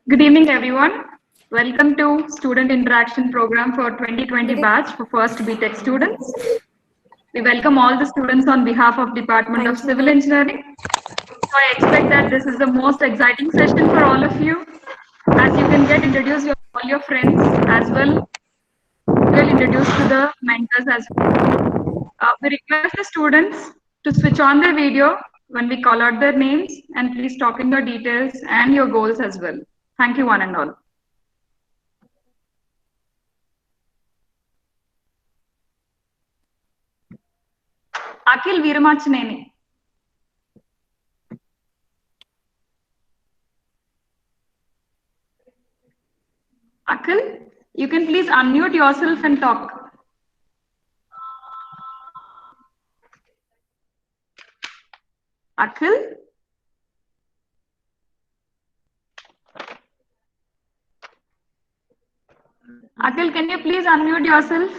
Good evening, everyone. Welcome to Student Interaction Program for 2020 batch for first BTech students. We welcome all the students on behalf of Department of Civil Engineering. So I expect that this is the most exciting session for all of you, as you can get introduced to all your friends as well. We'll introduce to the mentors as well. We request the students to switch on their video when we call out their names, and please talk in your details and your goals as well. Thank you, one and all. Akhil Veeramachineni. Akhil, you can please unmute yourself and talk. Akhil? Akhil, can you please unmute yourself?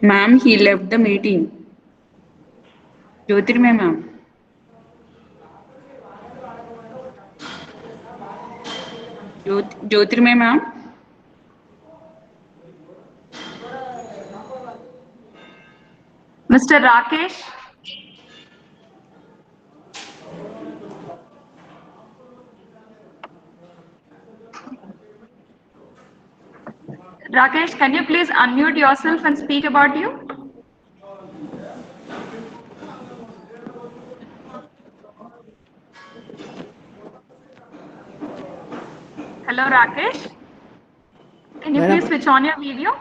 Ma'am, he left the meeting. Jyotirmay ma'am. Jyotirmay ma'am. Mr. Rakesh? Rakesh, can you please unmute yourself and speak about you? Hello, Rakesh. Can you please switch on your video?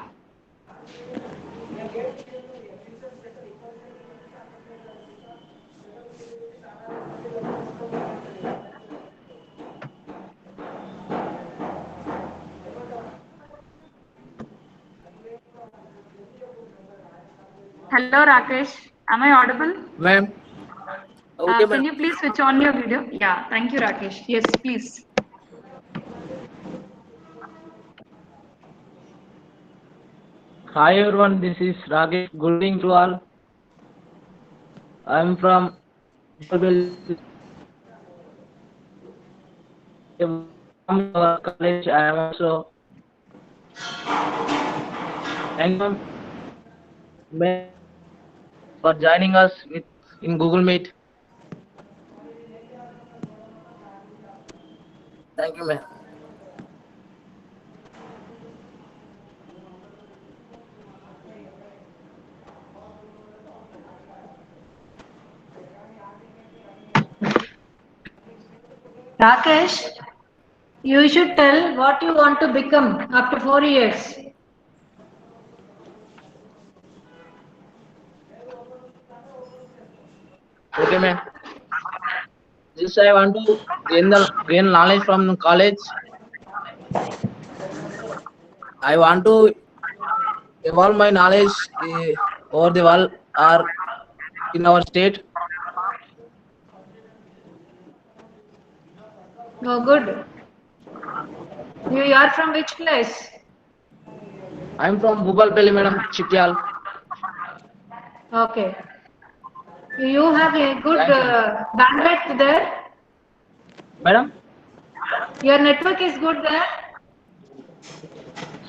Hello, Rakesh. Am I audible? Ma'am. Okay, Can you please switch on your video? Yeah, thank you, Rakesh. Yes, please. Hi everyone, this is Rakesh. Good evening to all. I'm from our college. I am also thank you for joining us in Google Meet. Thank you, ma'am. Rakesh, you should tell what you want to become after 4 years. Okay, ma'am. Just I want to gain knowledge from college. I want to evolve my knowledge over the world or in our state. Oh, good. You are from which place? I'm from Bhupalpalli, madam, Chityal. Okay. You have a good Thank you, bandwidth there? madam. Your network is good there?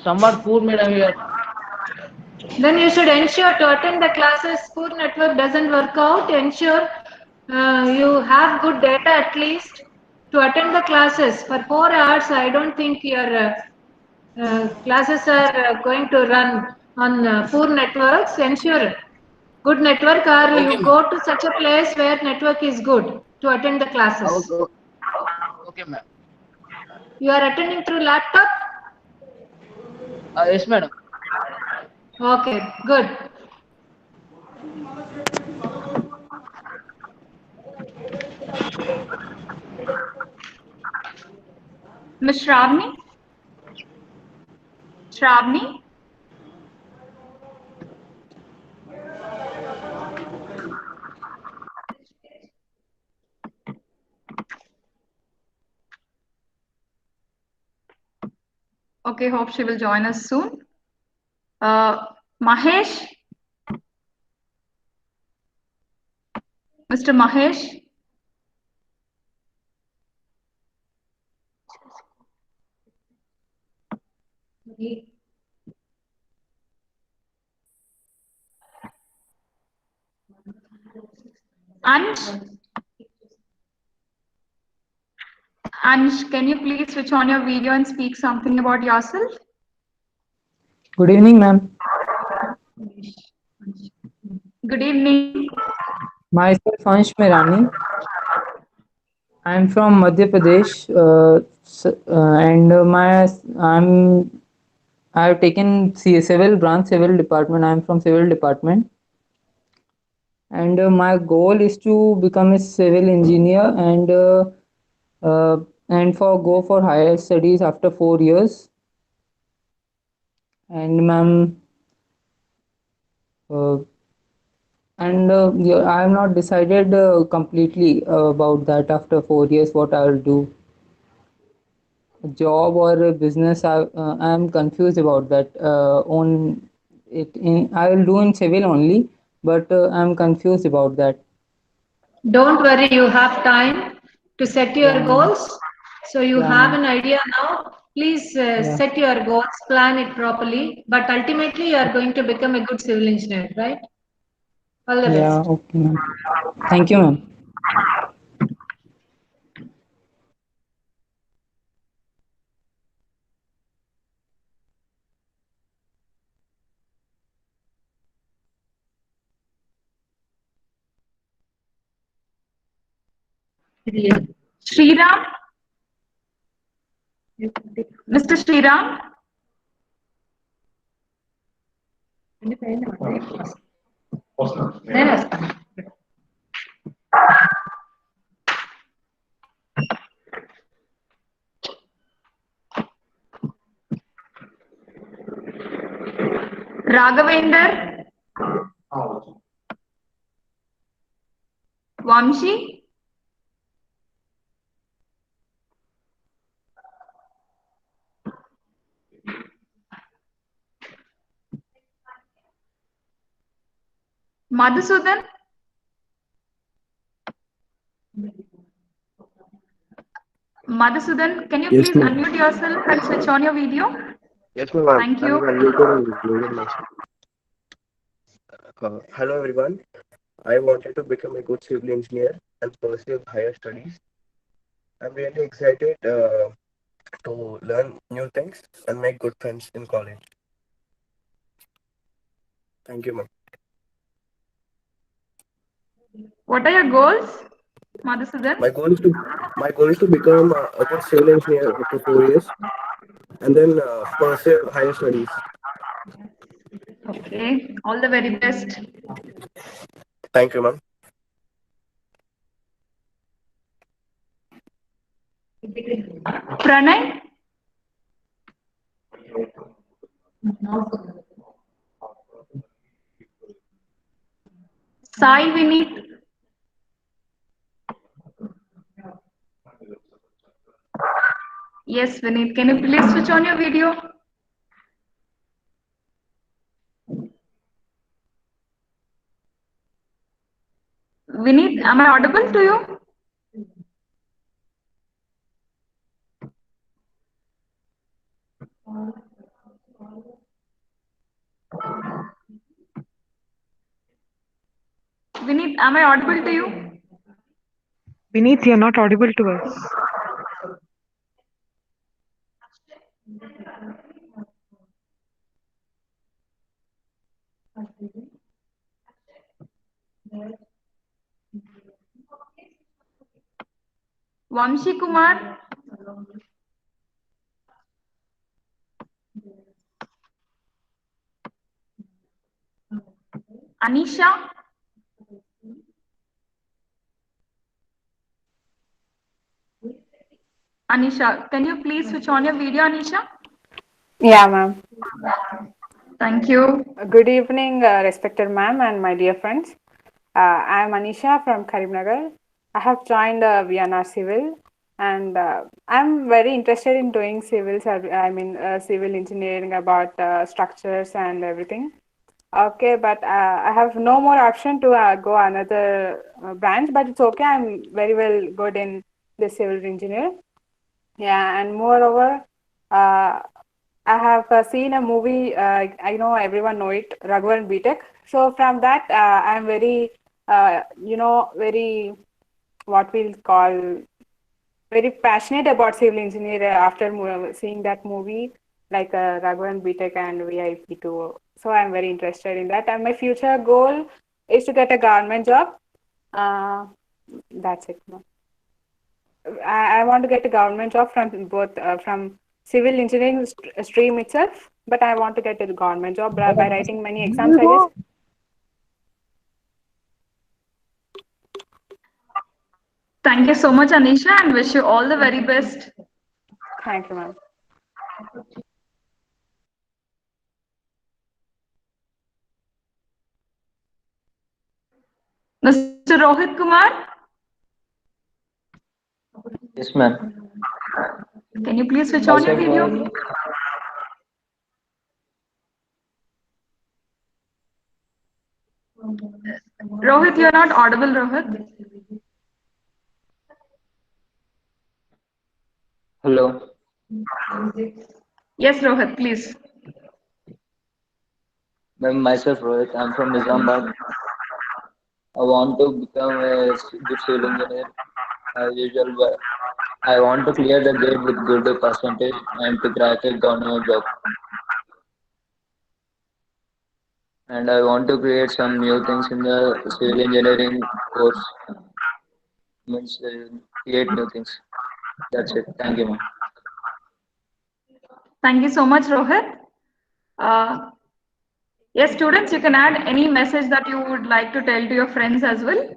Somewhat poor, madam, here. Then you should ensure to attend the classes. Poor network doesn't work out. Ensure you have good data at least to attend the classes. For 4 hours, I don't think your classes are going to run on poor networks. Ensure good network, or Okay, you ma'am. go to such a place where network is good to attend the classes. Okay, ma'am. You are attending through laptop? Yes, madam. Okay, good. Ms. Shravani? Shravani? Okay, hope she will join us soon. Mahesh? Mr. Mahesh? Ansh? Ansh, can you please switch on your video and speak something about yourself? Good evening, ma'am. Good evening. Myself Ansh Mirani. I am from Madhya Pradesh, and I have taken civil branch, civil department. I am from civil department, and my goal is to become a civil engineer uh, and for go for higher studies after 4 years. And ma'am, uh, yeah, I have not decided completely about that after 4 years what I will do. Job or a business, I am confused about that. I will do in civil only, but I am confused about that. Don't worry, you have time to set your Yeah, ma'am. goals. So you Yeah, have ma'am. an idea now. Please Yeah, set your goals, plan it properly. But ultimately, you are going to become a good civil engineer, right? All the yeah. best. Okay, ma'am. Thank you, ma'am. Shriram? Mr. Shriram? Raghavender? Vamshi? Madhusudan? Madhusudan, can you Yes, please ma'am. unmute yourself and switch on your video? Yes, ma'am. Thank I'm you. unmuted and muted myself. Hello, everyone. I wanted to become a good civil engineer and pursue higher studies. I'm really excited to learn new things and make good friends in college. Thank you, ma'am. What are your goals, Madhusudan? My goal is to my goal is to become a good civil engineer after 4 years and then pursue higher studies. Okay, all the very best. Thank you, ma'am. Pranay? Sai Vinit? Yes, Vinit, can you please switch on your video? Vinit, am I audible to you? Vinit, am I audible to you? Vineet, you're not audible to us. Vamshi Kumar? Anisha? Anisha, can you please switch on your video, Anisha? Yeah, ma'am. Thank you. Good evening, respected ma'am and my dear friends. I am Anisha from Karimnagar. I have joined Vienna Civil and I'm very interested in doing civil engineering about structures and everything. Okay, but I have no more option to go another branch, but it's okay. I'm very well good in the civil engineer. Yeah, and moreover, I have seen a movie. I know everyone know it, Raghavan BTech. So from that, I'm very, very what we'll call very passionate about civil engineer after seeing that movie, like Raghavan BTech and VIP2. So I'm very interested in that. And my future goal is to get a government job. Uh, that's it. No. I want to get a government job from both from civil engineering stream itself, but I want to get a government job by writing many exams, I guess. Thank you so much, Anisha, and wish you all the very best. Thank you, ma'am. Mr. Rohit Kumar, Yes, ma'am. can you please switch on your video? Rohit, you're not audible, Rohit. Hello. Yes, Rohit, please. Ma'am, myself Rohit. I'm from Nizamabad. I want to become a good civil engineer as usual, but I want to clear the gate with good percentage and to crack a government job. And I want to create some new things in the civil engineering course. Means create new things. That's it. Thank you, ma'am. Thank you so much, Rohit. Uh, yes, students, you can add any message that you would like to tell to your friends as well.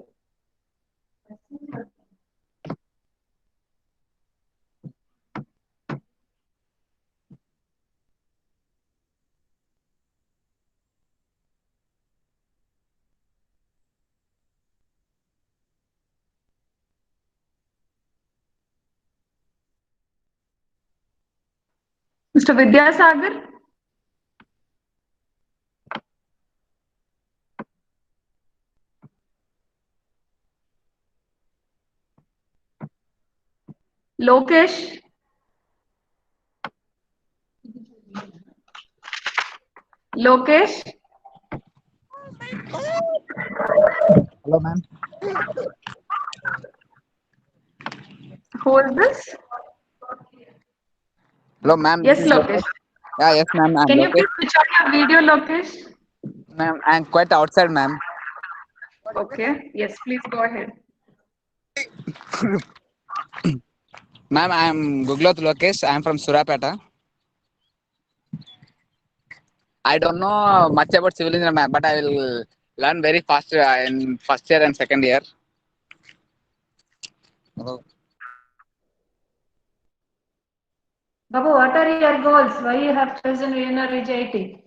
Mr. Vidyasagar? Lokesh? Lokesh? Hello, ma'am. Who is this? Hello, ma'am. Yes, This is Lokesh. Lokesh. Yeah, yes, ma'am. I'm Can you Lokesh. please switch on your video, Lokesh? Ma'am, I'm quite outside, ma'am. Okay. Yes, please go ahead. Ma'am, I'm Gugloth Lokesh. I'm from Surapeta. I don't know much about civil engineering, ma'am, but I will learn very fast in first year and second year. Hello. Babu, what are your goals? Why you have chosen VNR IIT?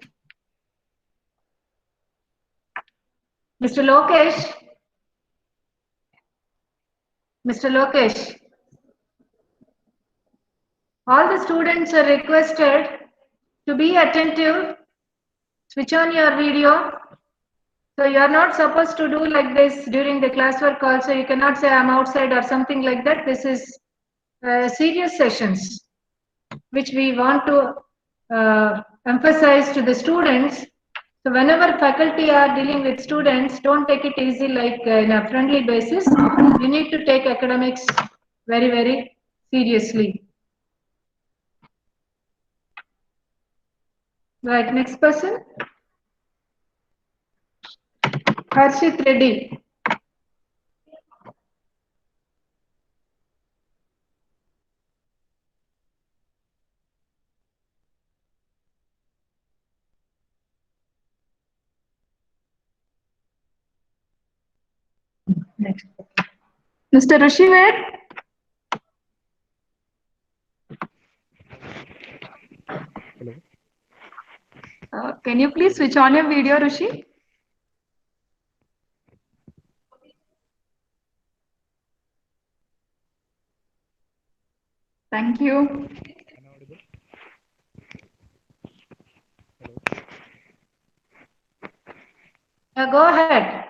Mr. Lokesh? Mr. Lokesh? All the students are requested to be attentive, switch on your video. So you are not supposed to do like this during the classwork also. You cannot say I'm outside or something like that. This is serious sessions, which we want to emphasize to the students. So whenever faculty are dealing with students, don't take it easy like in a friendly basis. You need to take academics very, very seriously. Right, next person. Harshit Reddy. Mr. Rushiver? Hello. Can you please switch on your video, Rushi? Thank you. Am I audible? Hello. Yeah, go ahead.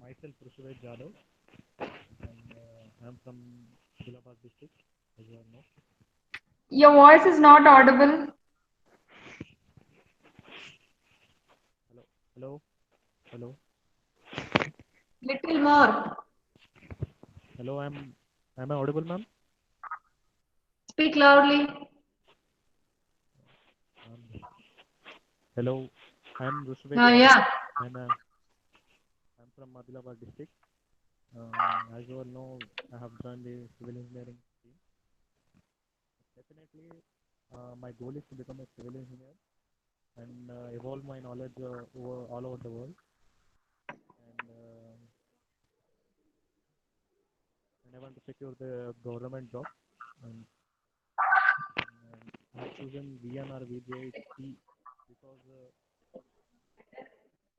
Myself, Rushved Jadhav, and I'm from Dilabad district, as you all know. Your voice is not audible. Hello, hello, Little more. hello. Am I audible, ma'am? Speak loudly. Hello, I'm Rushved Oh, Jadhav, yeah. and I'm from Adilabad district. As you all know, I have joined the civil engineering team. Definitely, my goal is to become a civil engineer and evolve my knowledge all over the world. And I want to secure the government job. And I have chosen VNR VJIT because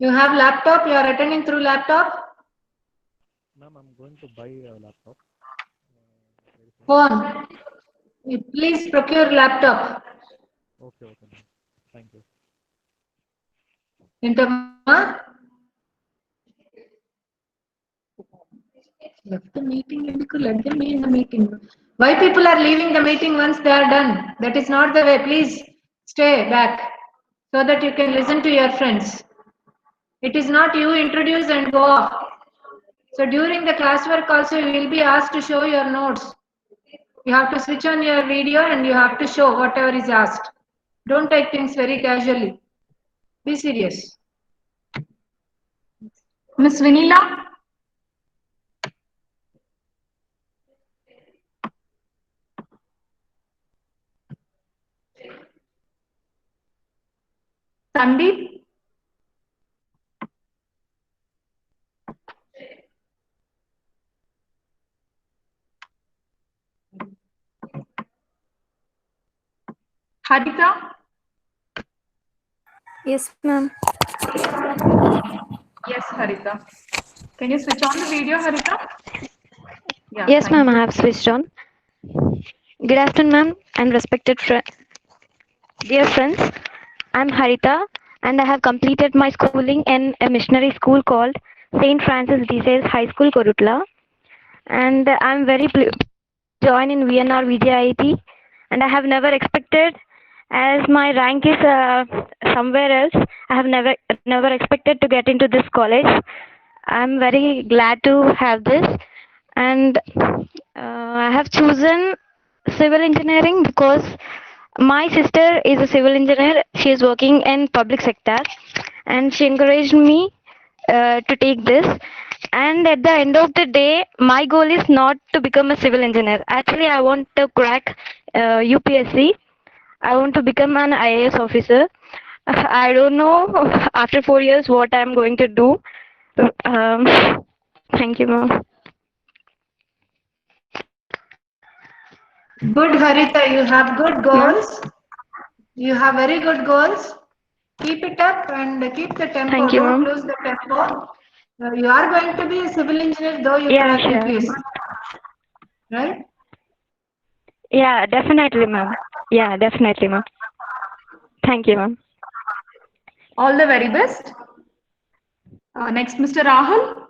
You have laptop? You are attending through laptop? ma'am, I'm going to buy a laptop. Phone. Please procure laptop. Okay, ma'am. Thank you. Intama? Left the meeting, let them be in the meeting. Why people are leaving the meeting once they are done? That is not the way. Please stay back so that you can listen to your friends. It is not you introduce and go off. So during the classwork also you will be asked to show your notes. You have to switch on your video and you have to show whatever is asked. Don't take things very casually. Be serious. Miss Vinila? Sandeep? Harita? Yes, ma'am. Yes, Harita. Can you switch on the video, Harita? Yeah, Yes, thank ma'am, I you. have switched on. Good afternoon, ma'am, and respected dear friends. I'm Harita, and I have completed my schooling in a missionary school called St. Francis de Sales High School, Korutla. And I'm very pleased to join in VNR VJIT, and I have never expected, as my rank is somewhere else. I have never expected to get into this college. I'm very glad to have this, and I have chosen civil engineering because my sister is a civil engineer. She is working in public sector, and she encouraged me to take this. And at the end of the day, my goal is not to become a civil engineer. Actually, I want to crack UPSC. I want to become an IAS officer. I don't know after 4 years what I'm going to do. Um, Thank you, ma'am. Good, Harita. You have good goals. You have very good goals. Keep it up and keep the tempo. Thank you, Don't ma'am. lose the tempo. You are going to be a civil engineer though you Yeah, crack sure. UPSC. Right? Yeah, definitely, ma'am. Yeah, definitely, ma'am. Thank you, ma'am. All the very best. Next, Mr. Rahul.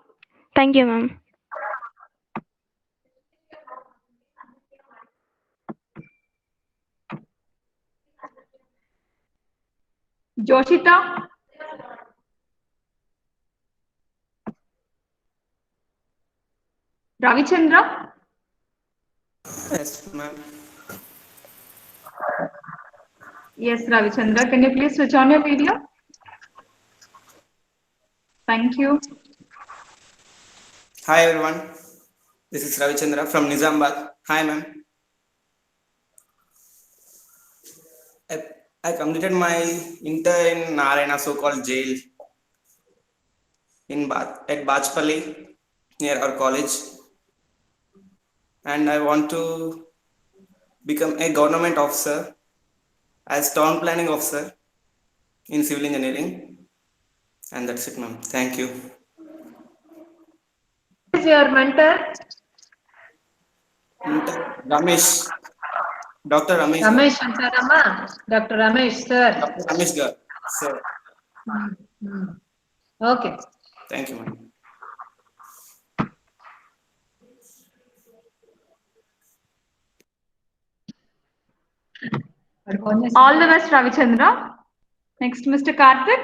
Thank you, ma'am. Joshita? Ravichandra? Yes, ma'am. Yes, Ravichandra. Can you please switch on your video? Thank you. Hi, everyone. This is Ravichandra from Nizamabad. Hi, ma'am. I completed my inter in Narayana, so-called jail in at Bachpalli near our college. And I want to become a government officer as town planning officer in civil engineering. And that's it, ma'am. Thank you. Who is your mentor? Ramesh. Dr. Ramesh. Ramesh Antarama. Dr. Ramesh, sir. Dr. Ramesh Gar, sir. Okay. Thank you, ma'am. All the best, Ravichandra. Next, Mr. Karthik.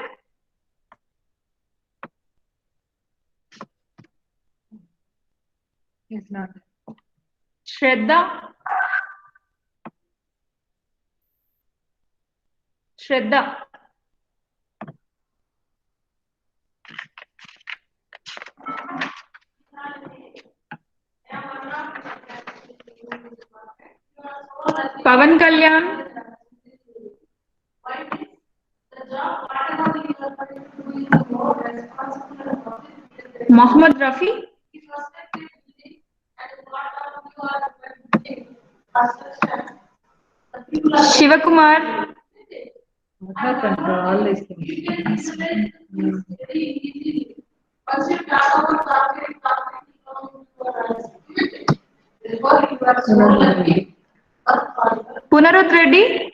He's not. Shraddha. Shraddha. Pavan Kalyan. Mohammed Rafi. Shivakumar. Not control all these things. Punaruth Reddy.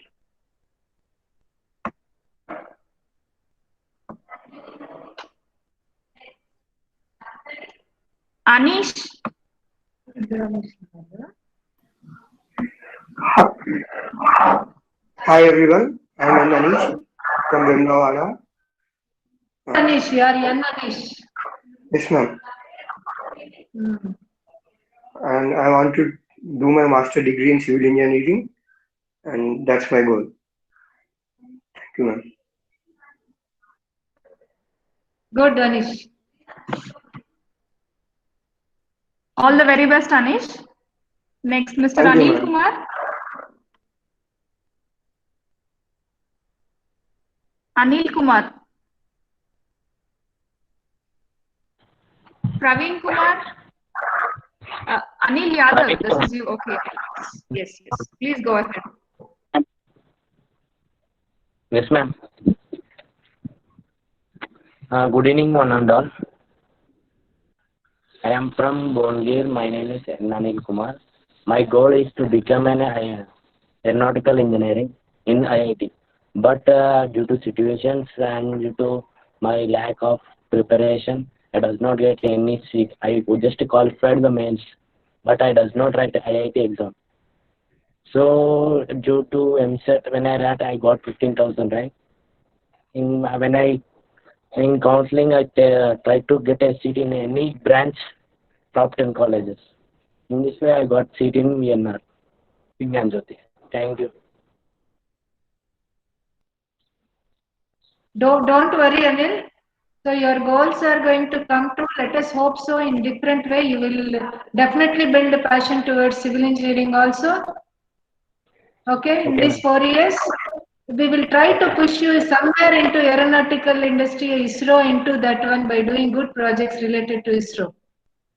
Anish. Hi everyone, I'm Anish from Vimlavada. Anish, you are young Anish. Yes, ma'am. And I want to do my master degree in civil engineering, and that's my goal. Thank you, ma'am. Good, Anish. All the very best, Anish. Next, Mr. Thank you, Anil ma'am. Kumar. Anil Kumar. Praveen Kumar. Anil Yadav, this is you. Okay. Yes, yes. Please go ahead. Yes, ma'am. Good evening, one and all. I am from Bongir. My name is Anil Kumar. My goal is to become an aeronautical engineering in IIT. But due to situations and due to my lack of preparation, I does not get any seat. I would just qualified the mains, but I does not write IIT exam. So due to MSET, when I write, I got 15,000, right? In counseling, I tried to get a seat in any branch, top 10 colleges. In this way, I got seat in VNR, Vigyan Jyoti. Thank you. Don't worry, Anil. So your goals are going to come true. Let us hope so. In different way, you will definitely build a passion towards civil engineering also. Okay, in Okay, these 4 years, we will try to push you somewhere into aeronautical industry, ISRO, into that one by doing good projects related to ISRO.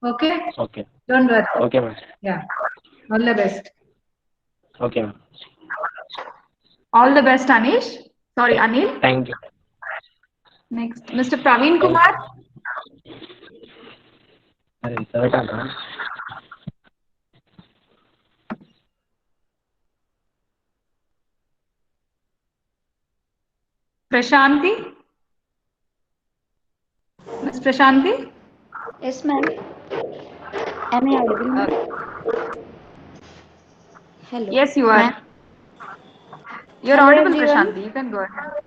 Okay? Okay. Don't worry. Okay, ma'am. Yeah. All the best. Okay, ma'am. All the best, Anish. Sorry, Anil. Thank you. Next, Mr. Praveen Kumar. Prashanti. Ms. Prashanti. Yes, ma'am. Am I audible, ma'am? Hello. Yes, you Ma'am. are. You're Hello, audible, everyone. Prashanti. You can go ahead.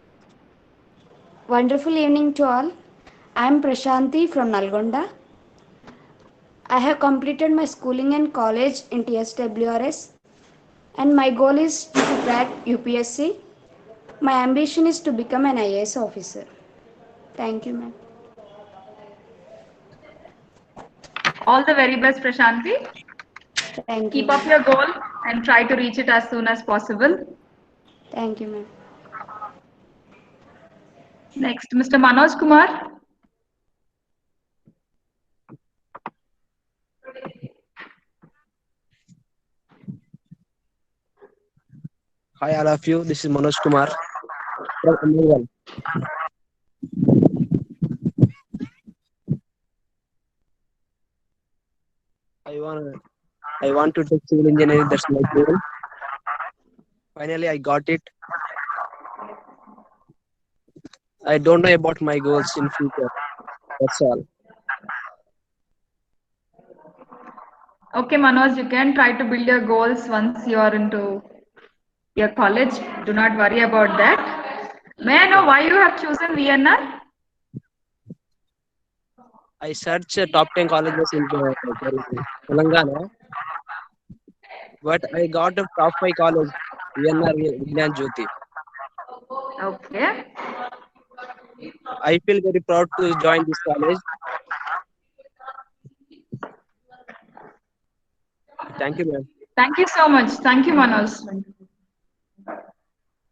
Wonderful evening to all. I am Prashanti from Nalgonda. I have completed my schooling and college in TSWRS, and my goal is to crack UPSC. My ambition is to become an IAS officer. Thank you, ma'am. All the very best, Prashanti. Thank you, Keep up ma'am. your goal and try to reach it as soon as possible. Thank you, ma'am. Next, Mr. Manoj Kumar. Hi, all of you. This is Manoj Kumar from Amazon. I want to take civil engineering. That's my goal. Finally, I got it. I don't know about my goals in future. That's all. Okay, Manoj, you can try to build your goals once you are into your college. Do not worry about that. May I know why you have chosen VNR? I search top 10 colleges in Telangana, but I got a top 5 college, VNR Vignan Jyoti. Okay. I feel very proud to join this college. Thank you, ma'am. Thank you so much. Thank you, Manoj.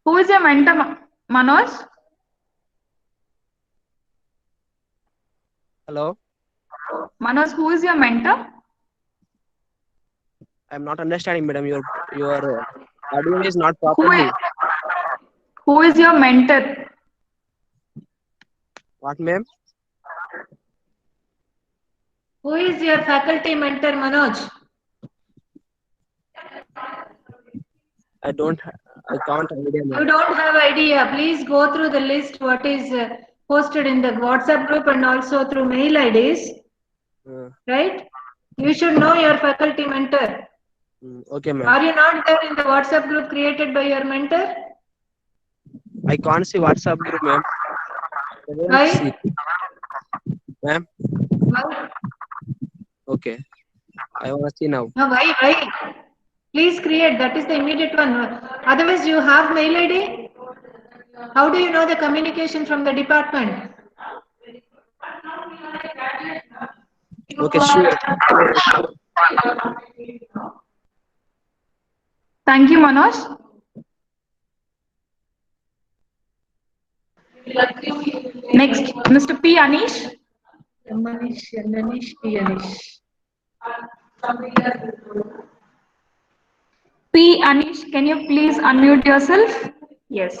Who is your mentor, Manoj? Hello. Manoj, who is your mentor? I'm not understanding, madam. Your audio is not Who properly. is, who is your mentor? What, ma'am? Who is your faculty mentor, Manoj? I can't idea, You ma'am. don't have idea. Please go through the list what is posted in the WhatsApp group and also through mail IDs. Right? You should know your faculty mentor. Okay, ma'am. Are you not there in the WhatsApp group created by your mentor? I can't see WhatsApp group, ma'am. Why? Ma'am. Why? Okay. I want to see now. No, why? Please create. That is the immediate one. Otherwise, you have mail ID. How do you know the communication from the department? Okay, sure. Thank you, Manoj. Next, Mr. P. Anish. P. Anish, can you please unmute yourself? Yes.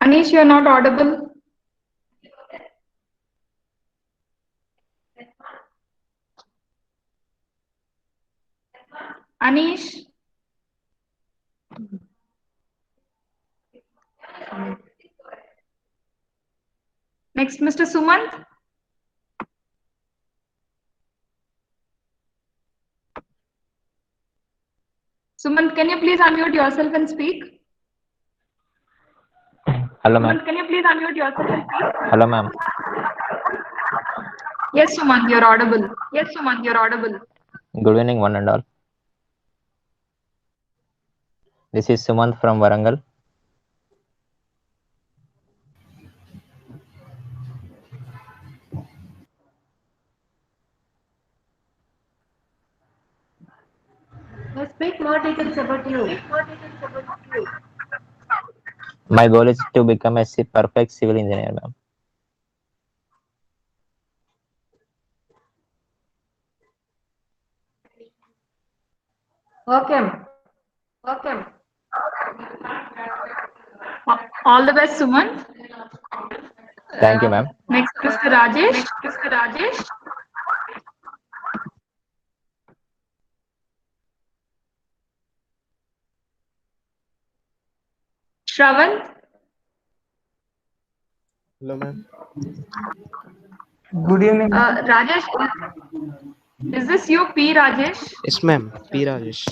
Anish, you are not audible. Anish. Next, Mr. Sumant. Sumant, can you please unmute yourself and speak? Hello, ma'am. Sumant, can you please unmute yourself and speak? Hello, ma'am. Yes, Sumant, you're audible. Yes, Sumant, you're audible. Good evening, one and all. This is Sumant from Warangal. Let's speak more details about you. My goal is to become a perfect civil engineer, ma'am. Welcome. Welcome. All the best, Sumant. Thank you, ma'am. Next, Mr. Rajesh. Next, Mr. Rajesh. Shravan. Hello, ma'am. Good evening. Rajesh, is this you, P. Rajesh? Yes, ma'am. P. Rajesh.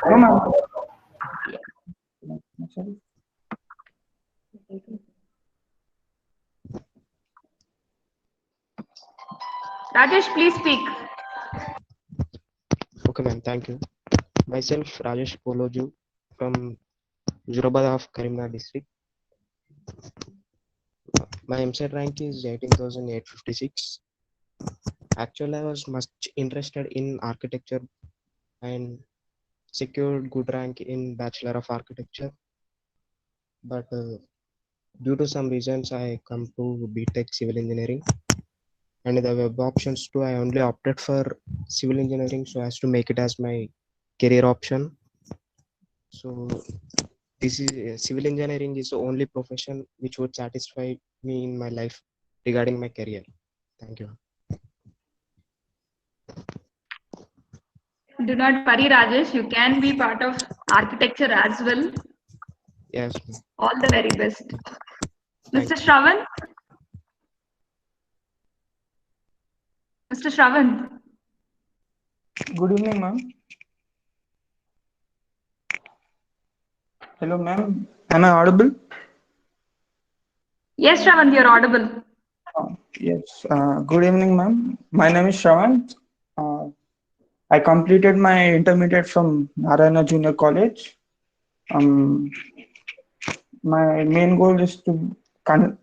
No, ma'am. Rajesh, please speak. Okay, ma'am. Thank you. Myself, Rajesh Poloju from Jurabad of Karimnagar district. My MSET rank is 18,856. Actually, I was much interested in architecture and secured good rank in Bachelor of Architecture. But due to some reasons, I come to BTech Civil Engineering. And the web options too, I only opted for civil engineering so as to make it as my career option. So this is civil engineering is the only profession which would satisfy me in my life regarding my career. Thank you. Do not worry, Rajesh. You can be part of architecture as well. Yes. All the very best. Thank Mr. Shravan? Mr. Shravan? Good evening, ma'am. Hello, ma'am. Am I audible? Yes, Shravan, you're audible. Yes. Good evening, ma'am. My name is Shravan. I completed my intermediate from Narayana Junior College. My main goal is to I'm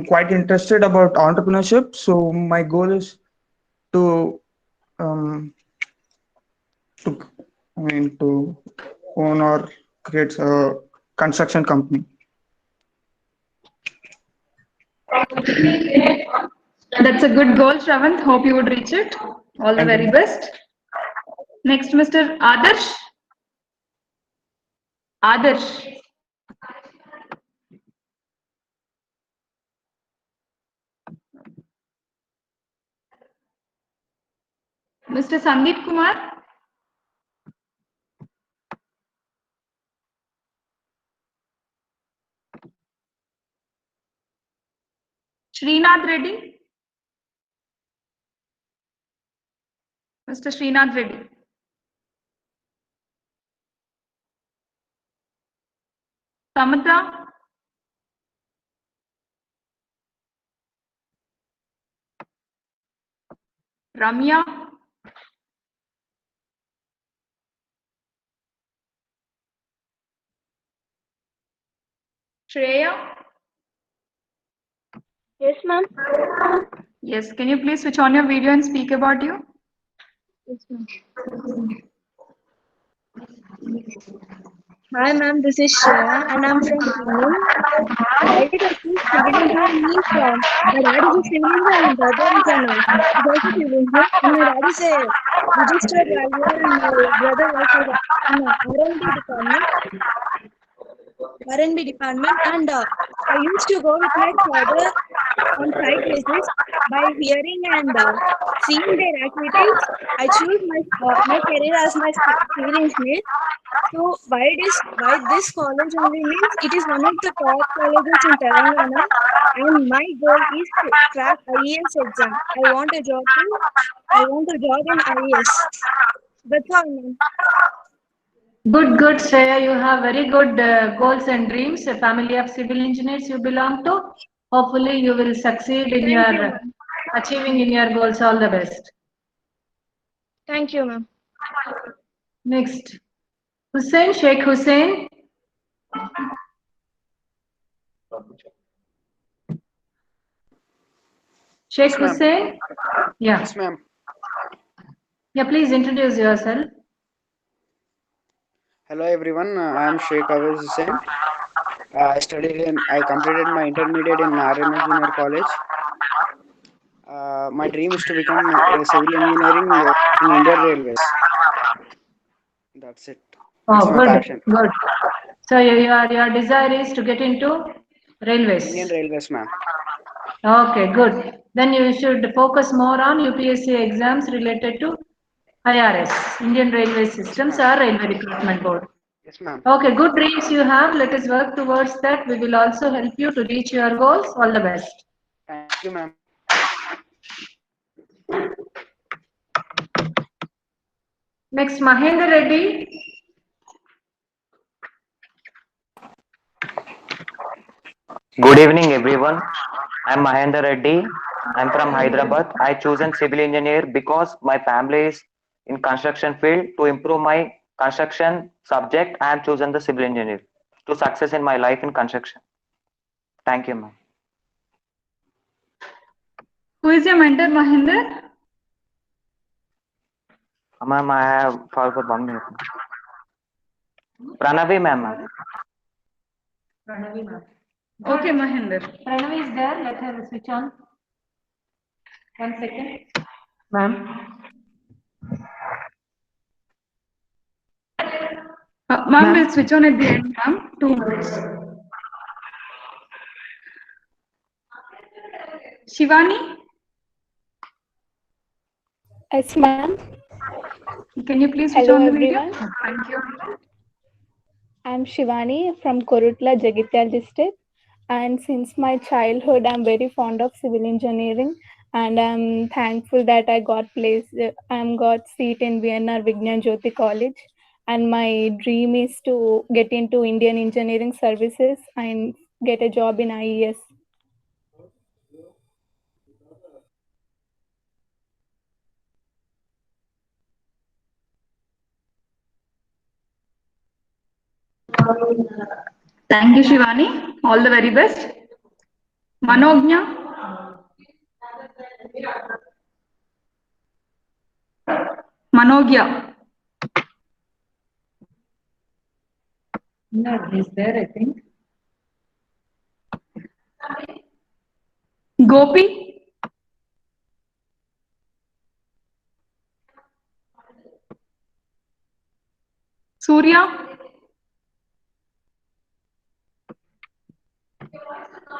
quite interested about entrepreneurship. So my goal is to um, to own or create a construction company. That's a good goal, Shravan. Hope you would reach it. All the Thank very you. best. Next, Mr. Adarsh. Adarsh. Mr. Sandeep Kumar. Srinath Reddy. Mr. Srinath Reddy. Samantha. Ramya. Shreya. Yes, ma'am. Yes, can you please switch on your video and speak about you? Yes, ma'am. Hi, ma'am. This is Shreya, and I'm from Pune. Why did I choose civil engineering means my dad is a civil engineer and my brother is also civil engineer, and my dad is a registered valuer and my brother works as in R&D department. R&D department, and I used to go with my father on site visits. By hearing and seeing their activities, I choose my career as my civil engineer. So why this college only means it is one of the top colleges in Telangana, and my goal is to crack IES exam. I want a job in IES. That's all, ma'am. Good, Shreya. You have very good goals and dreams. A family of civil engineers you belong to. Hopefully, you will succeed in Thank you, your ma'am. achieving in your goals. All the best. Thank you, ma'am. Next, Hussein, Sheikh Hussein. Sheikh Yes, ma'am. Hussein. Yeah. Yes, ma'am. Yeah, please introduce yourself. Hello, everyone. I am Sheikh Awais Hussain. I completed my intermediate in Narayana Junior College. My dream is to become a civil engineering in Indian Railways. That's it. That's Oh, my passion. good. So your desire is to get into railways. Indian Railways, ma'am. Okay, good. Then you should focus more on UPSC exams related to IRS, Indian Railway Systems or Railway Recruitment Board. Yes, ma'am. Okay, good dreams you have. Let us work towards that. We will also help you to reach your goals. All the best. Thank you, ma'am. Next, Mahendra Reddy. Good evening, everyone. I'm Mahendra Reddy. I'm from Hyderabad. I chosen civil engineer because my family is in construction field. To improve my construction subject, I am chosen the civil engineer to success in my life in construction. Thank you, ma'am. Who is your mentor, Mahinder? Ma'am, I have for 1 minute. Pranavi, ma'am. Pranavi, ma'am. Okay, Mahinder. Pranavi is there. Let her switch on. 1 second. Ma'am. Ma'am, we'll switch on at the end, ma'am. 2 minutes. Shivani? Yes, ma'am. Can you please switch Hello on the video? everyone, Thank you. I'm Shivani from Korutla, Jagityal district. And since my childhood, I'm very fond of civil engineering, and I'm thankful that I got got seat in VNR Vignan Jyoti College. And my dream is to get into Indian Engineering Services and get a job in IES. Thank you, Shivani. All the very best. Manognya. Manogya. No, he's there, I think. Gopi. Surya.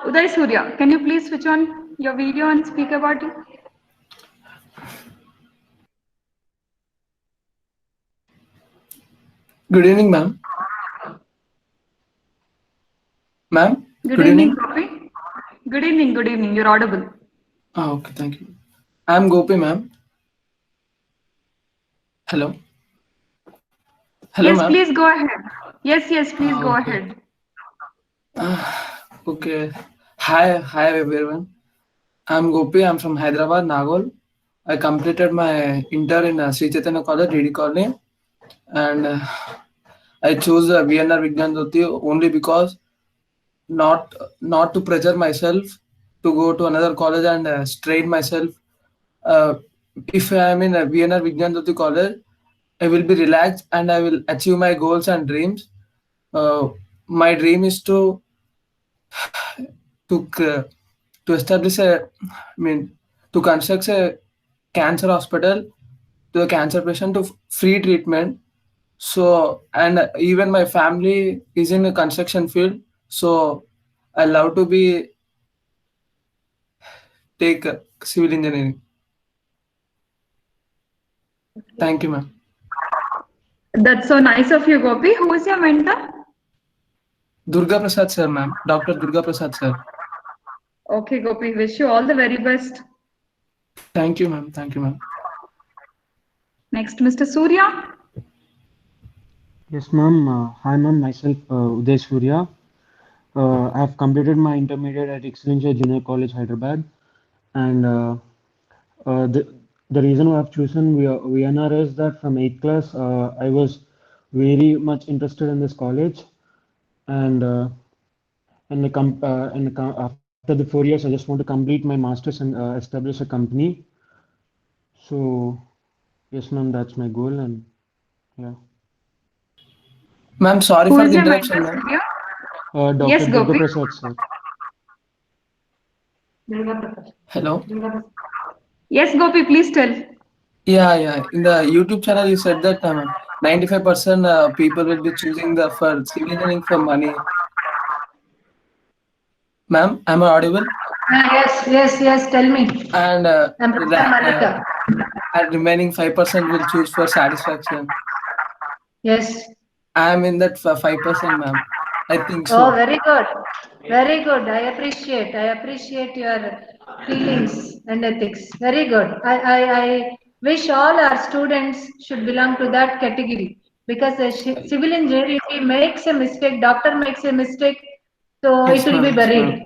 Uday Surya, can you please switch on your video and speak about it? Good evening, ma'am. Ma'am, Good evening, Gopi. Good evening, good evening. You're audible. Okay, thank you. I'm Gopi, ma'am. Hello. Hello, Yes, ma'am. please go ahead. Yes, please go Okay. ahead. Okay. Hi, everyone. I'm Gopi. I'm from Hyderabad, Nagol. I completed my inter in Sri Chaitanya College, DD Colony, and I chose VNR Vignan Jyoti only because not to pressure myself to go to another college and strain myself. If I am in a VNR Vignan Jyoti College, I will be relaxed and I will achieve my goals and dreams. My dream is to c- to establish to construct a cancer hospital to a cancer patient to free treatment. So, and even my family is in the construction field, so I love to be take civil engineering. Thank you, ma'am. That's so nice of you, Gopi. Who is your mentor? Durga Prasad sir, ma'am. Dr. Durga Prasad sir. Okay, Gopi. Wish you all the very best. Thank you, ma'am. Thank you, ma'am. Next, Mr. Surya. Yes, ma'am. Hi, ma'am. Myself, Uday Surya. I have completed my intermediate at Excellentia Junior College, Hyderabad, and the reason why I've chosen VNR is that from 8th class, I was very much interested in this college, and after the 4 years, I just want to complete my master's and establish a company. So, yes, ma'am, that's my goal, and yeah. Ma'am, sorry Who for is the your interruption, mentor, ma'am. Surya? Dr. Yes, Durga Gopi. Prasad, sir. Hello. Yes, Gopi, please tell. Yeah. In the YouTube channel, you said that 95% people will be choosing the for civil engineering for money. Ma'am, am I audible? Yes, tell me. And I'm Professor Malika. and remaining 5% will choose for satisfaction. Yes. I am in that 5%, ma'am. I think Oh, so. very good. Very good. I appreciate your feelings and ethics. Very good. I wish all our students should belong to that category because a civil engineer, if he makes a mistake, doctor makes a mistake, so it Yes, will ma'am. be Yes, buried. ma'am.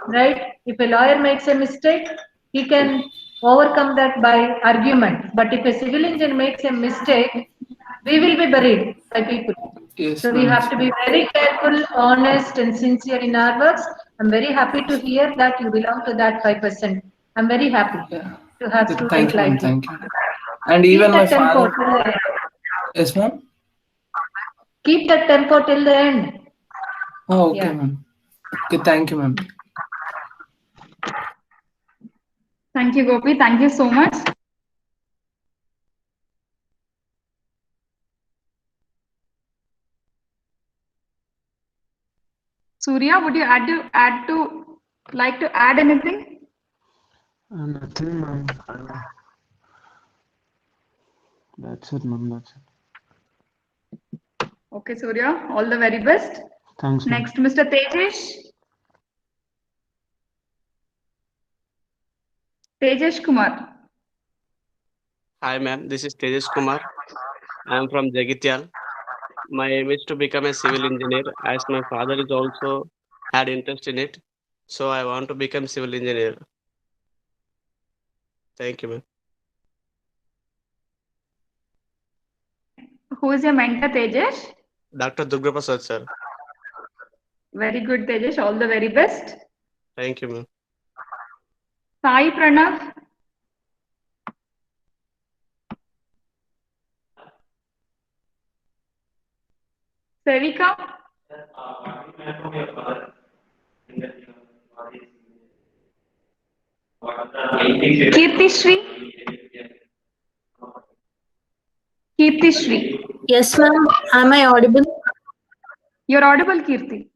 Right? If a lawyer makes a mistake, he can overcome that by argument. But if a civil engineer makes a mistake, we will be buried by people. Yes, So we ma'am. have Yes, to be ma'am. very careful, honest, and sincere in our works. I'm very happy to hear that you belong to that 5%. I'm very happy to have students Thank you, ma'am. like you. Thank you. And Keep even my that tempo father. till the end. Yes, ma'am. Keep that tempo till the end. Oh, okay, Yeah. ma'am. Okay, thank you, ma'am. Thank you, Gopi. Thank you so much. Surya, would you like to add anything? Nothing, ma'am. That's it, ma'am. That's it. Okay, Surya, all the very best. Thanks, ma'am. Next, Mr. Tejesh. Tejesh Kumar. Hi, ma'am. This is Tejas Kumar. I am from Jagityal. My aim is to become a civil engineer, as my father is also had interest in it. So I want to become civil engineer. Thank you, ma'am. Who is your mentor, Tejesh? Dr. Durga Prasad, sir. Very good, Tejesh. All the very best. Thank you, ma'am. Sai Pranav. Sevika. Kirtishri. Kirtishri. Yes, ma'am. Am I audible? You're audible, Kirti.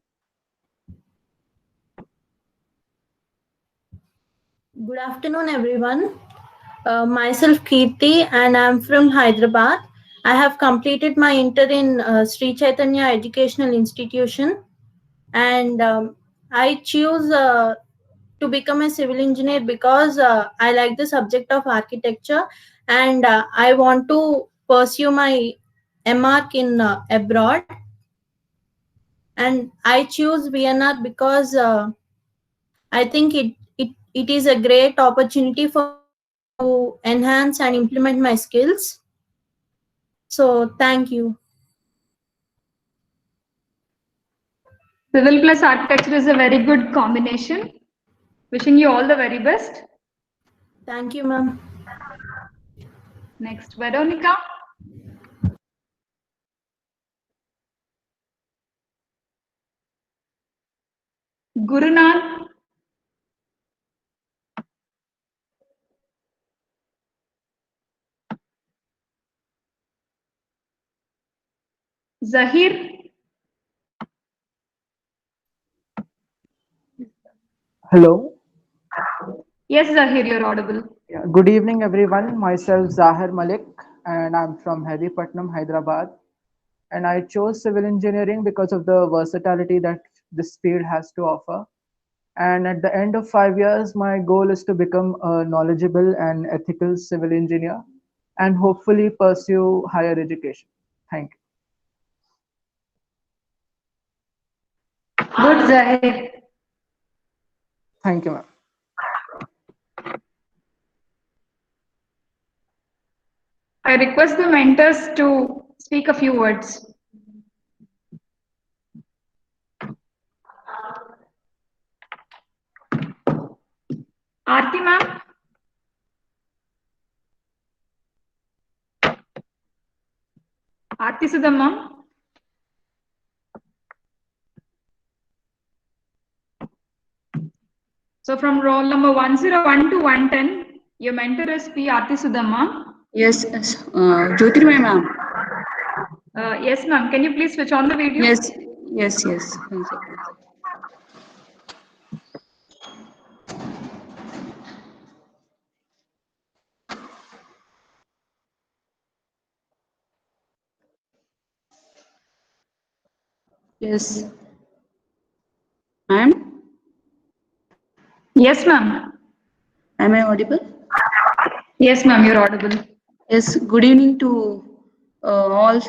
Good afternoon, everyone. Myself Kirti, and I'm from Hyderabad. I have completed my inter in Sri Chaitanya Educational Institution, and I choose to become a civil engineer because I like the subject of architecture, and I want to pursue my MArch in abroad. And I choose VNR because I think it is a great opportunity for to enhance and implement my skills. So thank you. Civil plus architecture is a very good combination. Wishing you all the very best. Thank you, ma'am. Next, Veronica. Gurunath. Zahir. Hello. Yes, Zahir, you're audible. Yeah, good evening, everyone. Myself Zahir Malik, and I'm from Hedipatnam, Hyderabad. And I chose civil engineering because of the versatility that this field has to offer. And at the end of 5 years, my goal is to become a knowledgeable and ethical civil engineer and hopefully pursue higher education. Thank you. Good, Zahir. Thank you, ma'am. I request the mentors to speak a few words. Aarti ma'am. Aarti Sudham ma'am. So from roll number 101 to 110, your mentor is P. Aarti Sudham ma'am. Yes, Jyotirmay ma'am. Yes ma'am, can you please switch on the video? Yes. One second. Yes. Ma'am? Yes ma'am. Am I audible? Yes ma'am, you're audible. Yes, good evening to all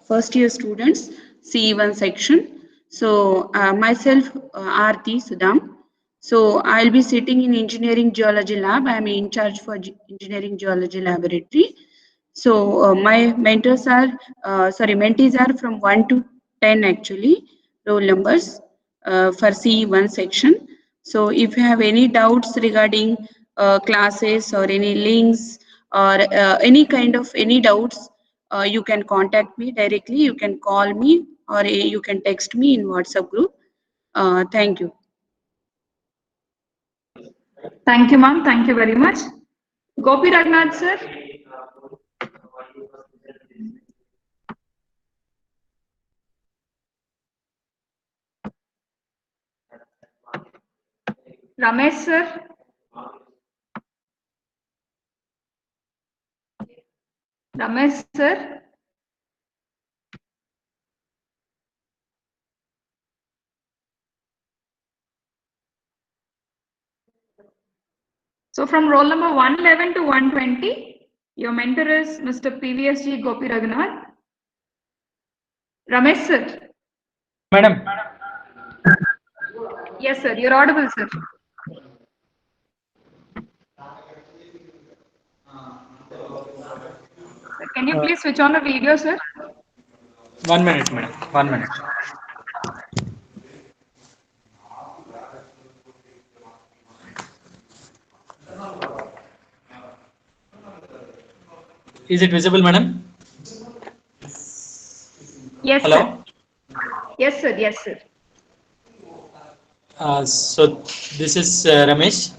first year students, CE1 section. So myself, Aarti Sudham. So I'll be sitting in engineering geology lab. I'm in charge for engineering geology laboratory. So my mentees are from 1 to 10 actually, roll numbers for CE1 section. So if you have any doubts regarding classes or any links or any kind of any doubts, you can contact me directly. You can call me or you can text me in WhatsApp group. Thank you. Thank you ma'am, thank you very much. Gopi Raghunath sir. Ramesh sir. Ramesh sir. So from roll number 111 to 120, your mentor is Mr. PVSG Gopi Raghunath. Ramesh sir. Madam. Yes sir, you're audible sir. Can you please switch on the video sir? 1 minute, madam. 1 minute. Is it visible, madam? Yes Hello? sir. Yes sir, yes sir. So this is Ramesh.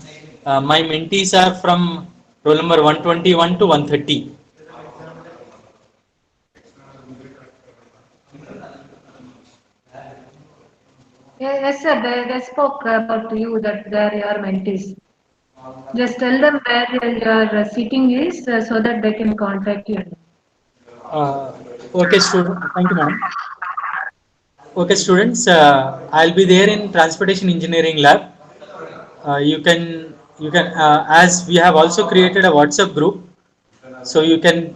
My mentees are from roll number 121 to 130. Yes, sir. They spoke about you that they are your mentees. Just tell them where your seating is so that they can contact you. Okay, student. Thank you, madam. Okay, students. I'll be there in transportation engineering lab. You can as we have also created a WhatsApp group, so you can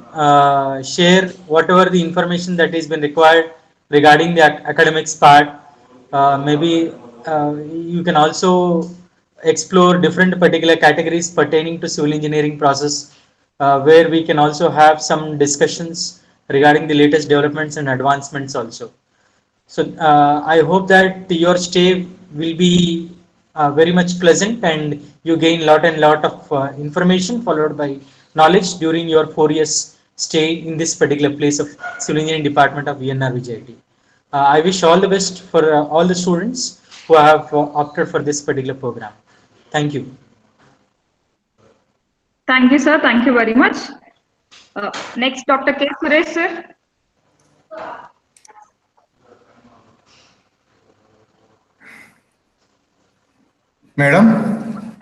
share whatever the information that is been required regarding the academics part. Maybe you can also explore different particular categories pertaining to civil engineering process, where we can also have some discussions regarding the latest developments and advancements also. So I hope that your stay will be very much pleasant and you gain lot and lot of information followed by knowledge during your 4 years stay in this particular place of Civil Engineering Department of VNR VJIT. I wish all the best for all the students who have opted for this particular program. Thank you. Thank you sir, thank you very much. Next Dr. K. Suresh sir. Madam?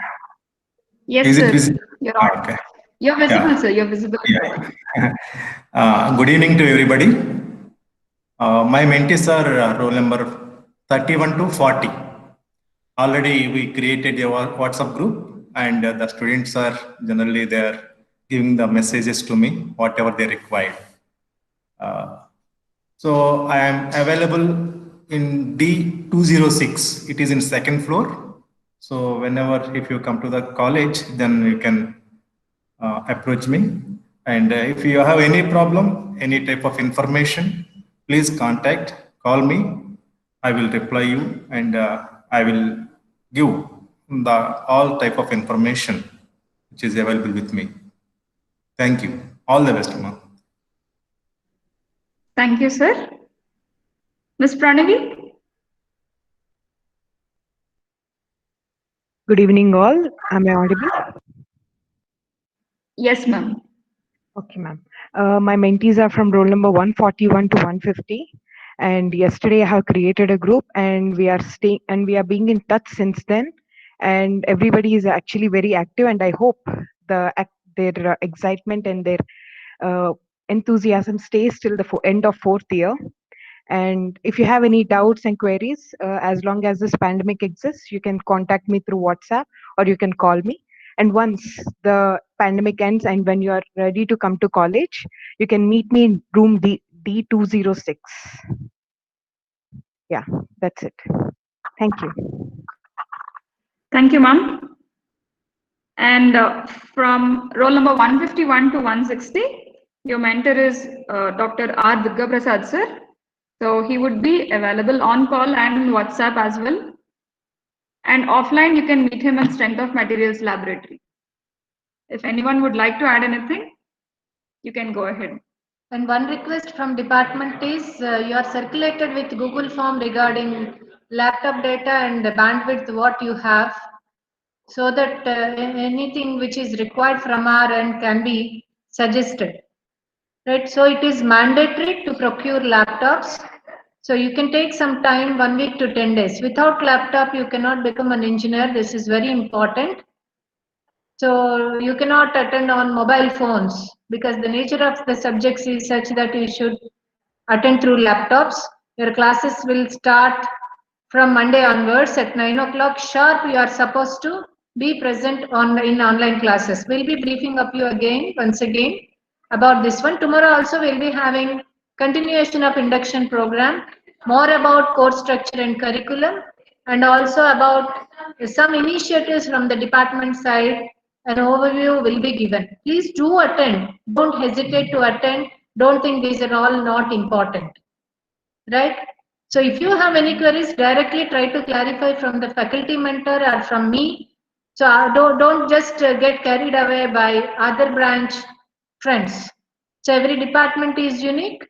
Yes, Is sir. it visible? You're on. Okay. You're visible, Yeah. sir. You're visible. Yeah. Good evening to everybody. My mentees are roll number 31 to 40. Already we created a WhatsApp group and the students are generally there giving the messages to me, whatever they require. So I am available in D206. It is in second floor. So whenever, if you come to the college, then you can approach me. And if you have any problem, any type of information, please call me. I will reply you and I will give all type of information which is available with me. Thank you. All the best, ma'am. Thank you, sir. Ms. Pranavi? Good evening, all. Am I audible? Yes, ma'am. Okay, ma'am. My mentees are from roll number 141 to 150. And yesterday I have created a group and we are being in touch since then. And everybody is actually very active and I hope their excitement and their enthusiasm stays till the end of 4th year. And if you have any doubts and queries, as long as this pandemic exists, you can contact me through WhatsApp or you can call me. And once the pandemic ends and when you are ready to come to college, you can meet me in room D206. Yeah, that's it. Thank you. Thank you, ma'am. And from roll number 151 to 160, your mentor is Dr. R. Durga Prasad, sir. So he would be available on call and on WhatsApp as well. And offline, you can meet him in Strength of Materials Laboratory. If anyone would like to add anything, you can go ahead. And one request from department is you are circulated with Google form regarding laptop data and the bandwidth what you have, so that anything which is required from our end can be suggested. Right, so it is mandatory to procure laptops. So you can take some time, 1 week to 10 days. Without laptop, you cannot become an engineer. This is very important. So you cannot attend on mobile phones because the nature of the subjects is such that you should attend through laptops. Your classes will start from Monday onwards at 9 o'clock sharp. You are supposed to be present in online classes. We'll be briefing up you once again about this one. Tomorrow also we'll be having continuation of induction program, more about course structure and curriculum, and also about some initiatives from the department side. An overview will be given. Please do attend. Don't hesitate to attend. Don't think these are all not important. Right? So if you have any queries, directly try to clarify from the faculty mentor or from me. So don't just get carried away by other branch friends. So every department is unique.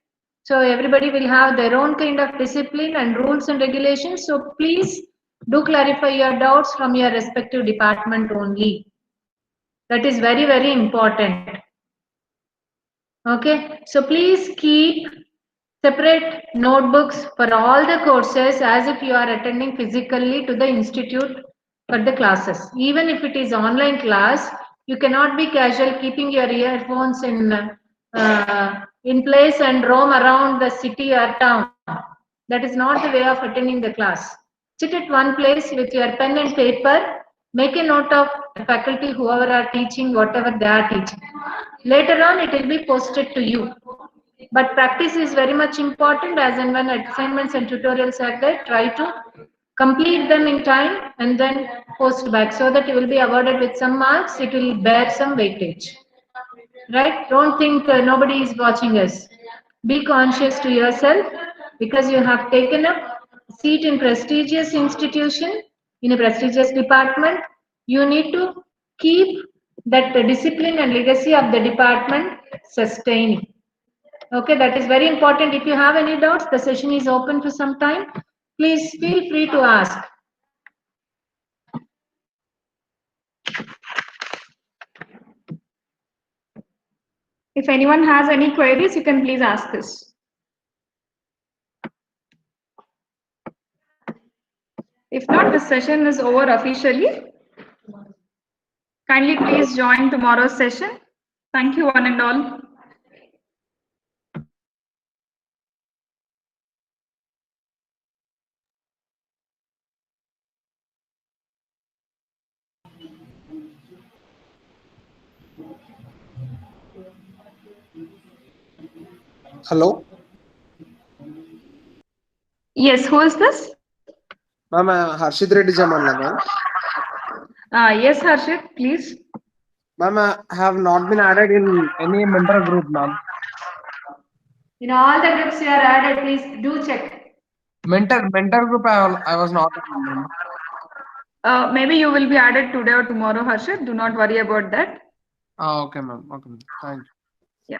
So everybody will have their own kind of discipline and rules and regulations. So please do clarify your doubts from your respective department only. That is very, very important. Okay. So please keep separate notebooks for all the courses as if you are attending physically to the institute for the classes. Even if it is online class, you cannot be casual keeping your earphones in place and roam around the city or town. That is not the way of attending the class. Sit at one place with your pen and paper, make a note of the faculty, whoever are teaching, whatever they are teaching. Later on, it will be posted to you. But practice is very much important, as and when assignments and tutorials are there, try to complete them in time and then post back so that you will be awarded with some marks. It will bear some weightage. Right? Don't think nobody is watching us. Be conscious to yourself because you have taken up a seat in prestigious institution, in a prestigious department. You need to keep that discipline and legacy of the department sustaining. Okay, that is very important. If you have any doubts, the session is open for some time. Please feel free to ask. If anyone has any queries, you can please ask us. If not, the session is over officially. Kindly please join tomorrow's session. Thank you one and all. Hello? Yes, who is this? Ma'am, Harshit Reddy Jamanla, ma'am. Yes, Harshit, please. Ma'am, I have not been added in any mentor group, ma'am. In all the groups you are added, please do check. Mentor group, I was not added, ma'am. Maybe you will be added today or tomorrow, Harshit. Do not worry about that. Okay, ma'am. Okay, ma'am. Thank you. Yeah.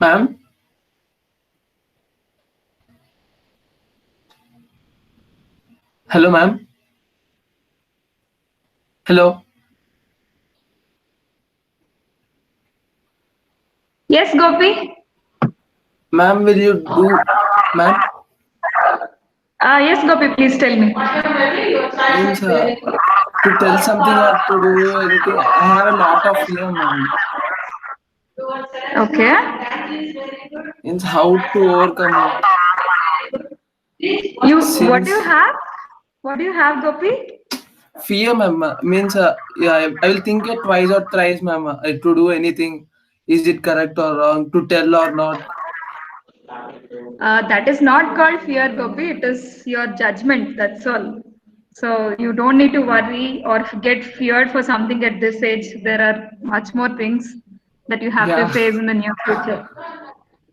Ma'am? Hello, ma'am? Hello? Yes, Gopi? Ma'am, will you do, ma'am? Yes, Gopi, please tell me. Means to tell something or to do anything, I have a lot of fear, ma'am. Okay. Means how to overcome it. What do you have? What do you have, Gopi? Fear, ma'am. Means yeah, I will think it twice or thrice, ma'am, to do anything. Is it correct or wrong? To tell or not? That is not called fear, Gopi. It is your judgment. That's all. So you don't need to worry or get feared for something at this age. There are much more things that you have to Yeah. face in the near future.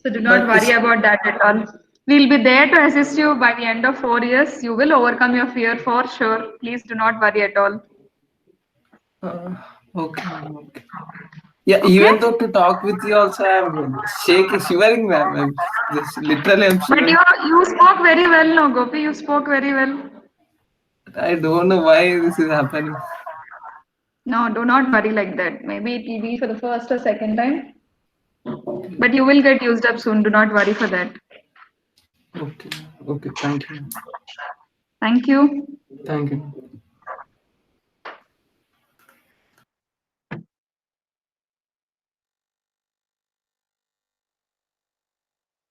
So do not But worry about that at all. We'll be there to assist you by the end of 4 years. You will overcome your fear for sure. Please do not worry at all. Okay, ma'am. Okay. Yeah, even though to talk with you also, I'm shaking, shivering, ma'am. I'm just literally, I'm But shivering. you spoke very well, no, Gopi. You spoke very well. I don't know why this is happening. No, do not worry like that. Maybe it will be for the first or second time. But you will get used up soon. Do not worry for that. Okay, okay. Thank you. Thank you. Thank you.